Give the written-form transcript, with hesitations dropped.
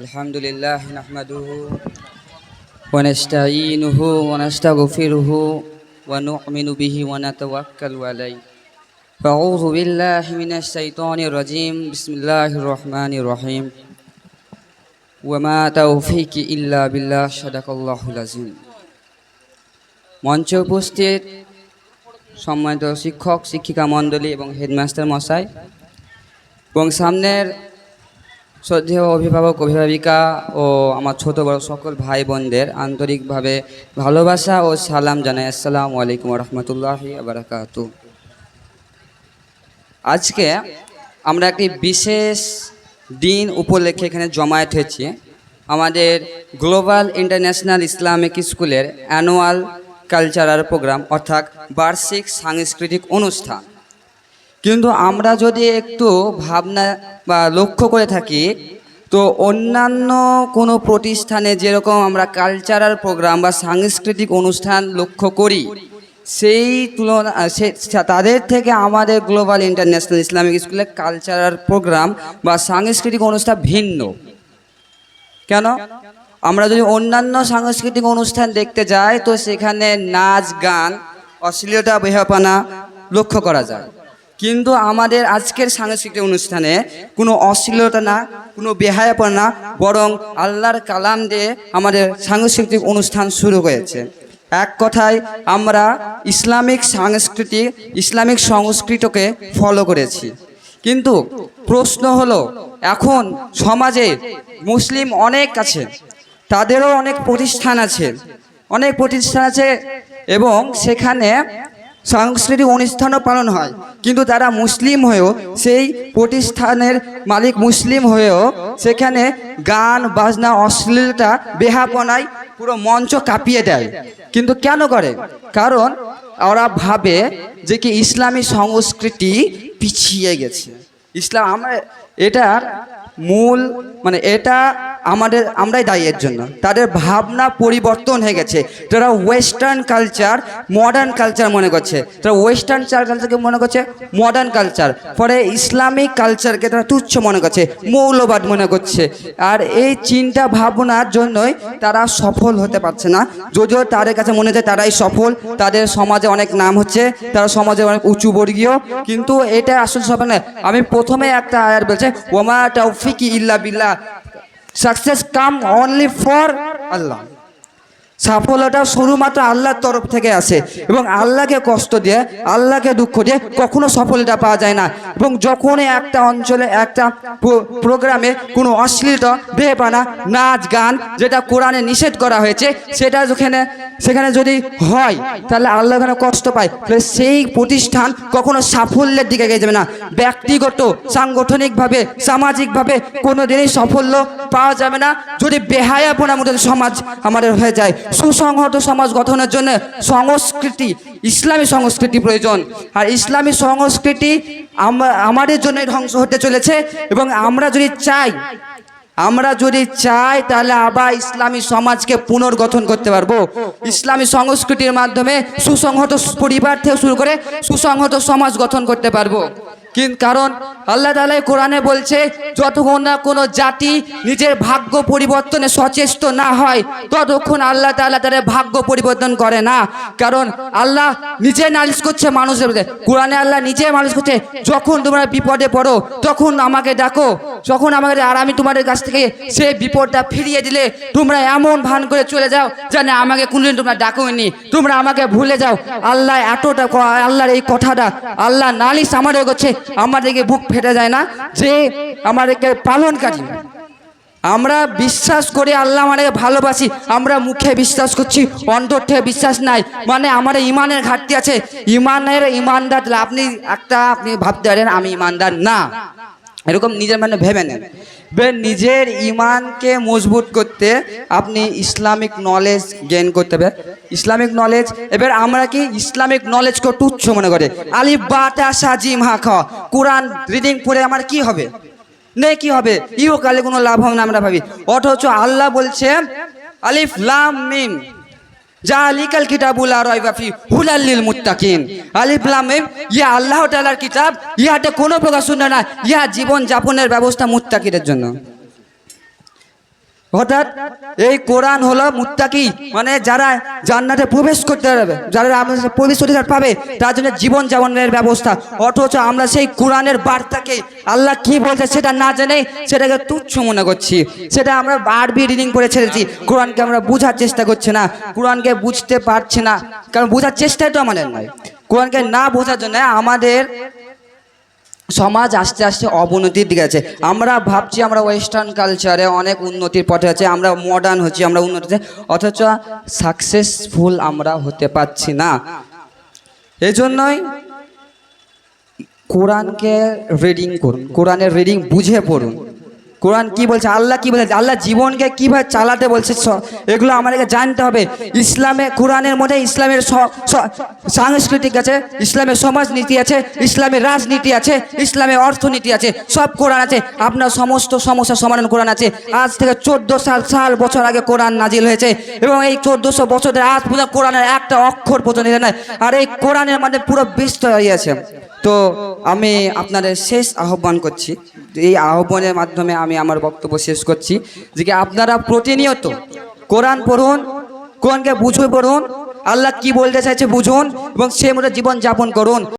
الحمد لله نحمده ونستعينه ونستغفره ونؤمن به ونتوكل عليه فأعوذ بالله من الشيطان الرجيم بسم الله الرحمن الرحيم وما توفيقي إلا بالله صدق الله العظيم মঞ্চে উপস্থিত সম্মানিত শিক্ষক শিক্ষিকা মণ্ডলী এবং হেডমাস্টার মশাই এবং সামনের শ্রদ্ধেয় অভিভাবক অভিভাবিকা ও আমার ছোট বড় সকল ভাই বোনদের আন্তরিকভাবে ভালোবাসা ও সালাম জানাই। আসসালামু আলাইকুম রহমতুল্লাহি ওয়া বারাকাতুহু। আজকে আমরা একটি বিশেষ দিন উপলক্ষে এখানে জমায়েত হয়েছি। আমাদের গ্লোবাল ইন্টারন্যাশনাল ইসলামিক স্কুলের অ্যানুয়াল কালচারাল প্রোগ্রাম অর্থাৎ বার্ষিক সাংস্কৃতিক অনুষ্ঠান। কিন্তু আমরা যদি একটু ভাবনা বা লক্ষ্য করে থাকি তো অন্যান্য কোনো প্রতিষ্ঠানে যেরকম আমরা কালচারাল প্রোগ্রাম বা সাংস্কৃতিক অনুষ্ঠান লক্ষ্য করি সেই তুলনা তাদের থেকে আমাদের গ্লোবাল ইন্টারন্যাশনাল ইসলামিক স্কুলের কালচারাল প্রোগ্রাম বা সাংস্কৃতিক অনুষ্ঠান ভিন্ন। কেন? আমরা যদি অন্যান্য সাংস্কৃতিক অনুষ্ঠান দেখতে যাই তো সেখানে নাচ গান অশ্লীলতা বেহায়াপনা লক্ষ্য করা যায়, কিন্তু আমাদের আজকের সাংস্কৃতিক অনুষ্ঠানে কোনো অশ্লীলতা না, কোনো বেহায়াপনা না, বরং আল্লাহর কালাম দিয়ে আমাদের সাংস্কৃতিক অনুষ্ঠান শুরু হয়েছে। এক কথায় আমরা ইসলামিক সংস্কৃতিকে ফলো করেছি। কিন্তু প্রশ্ন হলো, এখন সমাজে মুসলিম অনেক আছে, তাদেরও অনেক প্রতিষ্ঠান আছে এবং সেখানে সাংস্কৃতিক অনুষ্ঠানও পালন হয়, কিন্তু তারা মুসলিম হয়েও সেই প্রতিষ্ঠানের মালিক মুসলিম হয়েও সেখানে গান বাজনা অশ্লীলতা বেহাপনায় পুরো মঞ্চ কাঁপিয়ে দেয়। কিন্তু কেন করে? কারণ ওরা ভাবে যে কি ইসলামী সংস্কৃতি পিছিয়ে গেছে। আমরা এটার মূল এটা আমরাই দায়ী এর জন্য। তাদের ভাবনা পরিবর্তন হয়ে গেছে। তারা ওয়েস্টার্ন কালচার মডার্ন কালচার মনে করছে, তারা ওয়েস্টার্ন কালচারকে মনে করছে মডার্ন কালচার, পরে ইসলামিক কালচারকে তারা তুচ্ছ মনে করছে, মৌলবাদ মনে করছে। আর এই চিন্তা ভাবনার জন্যই তারা সফল হতে পারছে না। যদিও তাদের কাছে মনে হয় তারাই সফল, তাদের সমাজে অনেক নাম হচ্ছে, তারা সমাজে অনেক উঁচু বর্গীয়, কিন্তু এটা আসল সফল নয়। আমি প্রথমে একটা আয়াত বলছে, ওমা তাওফিকি ইল্লা বিল্লাহ, সাকসেস কাম অনলি ফর আল্লাহ। সাফল্যটা শুধুমাত্র আল্লাহর তরফ থেকে আসে এবং আল্লাহকে কষ্ট দিয়ে আল্লাহকে দুঃখ দিয়ে কখনো সফলতা পাওয়া যায় না। এবং যখনই একটা অঞ্চলে একটা প্রোগ্রামে কোনো অশ্লীলতা বেহায়াপনা নাচ গান যেটা কোরআনে নিষেধ করা হয়েছে সেটা সেখানে যদি হয় তাহলে আল্লাহ ওখানে কষ্ট পায়, তাহলে সেই প্রতিষ্ঠান কখনো সাফল্যের দিকে এগিয়ে যাবে না। ব্যক্তিগত সাংগঠনিকভাবে সামাজিকভাবে কোনো দিনই সাফল্য পাওয়া যাবে না যদি বেহায়াপনার মধ্যে সমাজ আমাদের হয়ে যায়। সুসংহত সমাজ গঠনের জন্য ইসলামী সংস্কৃতি প্রয়োজন। আর ইসলামী সংস্কৃতি আমাদের জন্য ধ্বংস হতে চলেছে এবং আমরা যদি চাই তাহলে আবার ইসলামী সমাজকে পুনর্গঠন করতে পারবো। ইসলামী সংস্কৃতির মাধ্যমে সুসংহত পরিবার থেকে শুরু করে সুসংহত সমাজ গঠন করতে পারবো। কারণ আল্লাহ তাআলা কোরআনে বলছে, যতক্ষণ না কোনো জাতি নিজের ভাগ্য পরিবর্তনে সচেষ্ট না হয় ততক্ষণ আল্লাহ তাআলা তাদের ভাগ্য পরিবর্তন করে না। কারণ আল্লাহ নিজে নালিশ করছে মানুষের মধ্যে, কোরআনে আল্লাহ নিজে নালিশ করছে, যখন তোমরা বিপদে পড়ো তখন আমাকে ডাকো, আর আমি তোমাদের কাছ থেকে সেই বিপদটা ফিরিয়ে দিলে তোমরা এমন ভান করে চলে যাও জানে আমাকে কোনদিন তোমরা ডাকোনি, তোমরা আমাকে ভুলে যাও। আল্লাহর এই কথাটা আল্লাহ নালিশ আমাদের করছে, আমাদেরকে বুক ফেটে যায় না যে আমাদেরকে পালনকারী। আমরা বিশ্বাস করি আল্লাহ আমাদেরকে ভালোবাসি, আমরা মুখে বিশ্বাস করছি অন্তর থেকে বিশ্বাস নাই, আমাদের ইমানের ঘাটতি আছে। ইমানদার আপনি ভাবতে পারেন আমি ইমানদার না, এরকম নিজের ভেবে নেন। নিজের ইমানকে মজবুত করতে আপনি ইসলামিক নলেজ গেইন করতে হবে। ইসলামিক নলেজ, এবার আমরা কি ইসলামিক নলেজকে তুচ্ছ মনে করে আলিফ বা তা সা জিম হা খ কোরআন রিডিং পড়ে আমার কি হবে কি হবে, ইহকালে কোনো লাভ হবে না আমরা ভাবি। অথচ আল্লাহ বলছে আলিফ লাম মিম জালিকাল কিতাবুল লা রাইবা ফি হুদাল লিল মুত্তাকিন। আলিফ লাম মিম ইয়া আল্লাহ তাআলার কিতাব, ইহাতে কোনো প্রকার শূন্য না, ইহা জীবন যাপনের ব্যবস্থা মুত্তাকিদের জন্য। অর্থাৎ এই কোরআন হলো মুত্তাকি, মানে যারা জান্নাতে প্রবেশ করতে পারবে, যারা প্রবেশ অধিকার পাবে, তার জন্য জীবন যাপনের ব্যবস্থা। অথচ আমরা সেই কোরআনের বার্তাকে আল্লাহ কি বলছে সেটা না জেনে সেটাকে তুচ্ছ মনে করছি, সেটা আমরা আরবি রিডিং করে ছেড়েছি। কোরআনকে আমরা বোঝার চেষ্টা করছি না, কোরআনকে বুঝতে পারছি না, কারণ বোঝার চেষ্টাই তো আমাদের নয়। কোরআনকে না বোঝার জন্য আমাদের সমাজ আস্তে আস্তে অবনতির দিকে আছে। আমরা ভাবছি আমরা ওয়েস্টার্ন কালচারে অনেক উন্নতির পথে আছে, আমরা মডার্ন হচ্ছি, আমরা উন্নতিতে, অথচ সাকসেসফুল আমরা হতে পারছি না। এজন্যই কোরআনকে রিডিং করুন, কোরআনের রিডিং বুঝে পড়ুন। কোরআন কি বলছে, আল্লাহ কি বলছে, আল্লাহ জীবনকে কিভাবে চালাতে বলছে, এগুলো আমাদেরকে জানতে হবে। ইসলামে, কোরআনের মধ্যে ইসলামের সাংস্কৃতিক আছে, ইসলামের সমাজনীতি আছে, ইসলামের রাজনীতি আছে, ইসলামের অর্থনীতি আছে, সব কোরআন আছে। আপনার সমস্ত সমস্যার সমাধান কোরআন আছে। আজ থেকে 1400 বছর আগে কোরআন নাজিল হয়েছে, এবং এই 1400 বছরের আজ পর্যন্ত কোরআনের একটা অক্ষর পর্যন্ত নাই। আর এই কোরআনের মধ্যে পুরো বিশ্ব আছে। তো আমি আপনাদের শেষ আহ্বান করছি, এই আহ্বানের মাধ্যমে আমি আমার বক্তব্য শেষ করছি, যে কি আপনারা প্রতিনিয়ত কোরআন পড়ুন, কোরআনকে বুঝে পড়ুন, আল্লাহ কি বলতে চাইছে বুঝুন, এবং সে মতো জীবন যাপন করুন।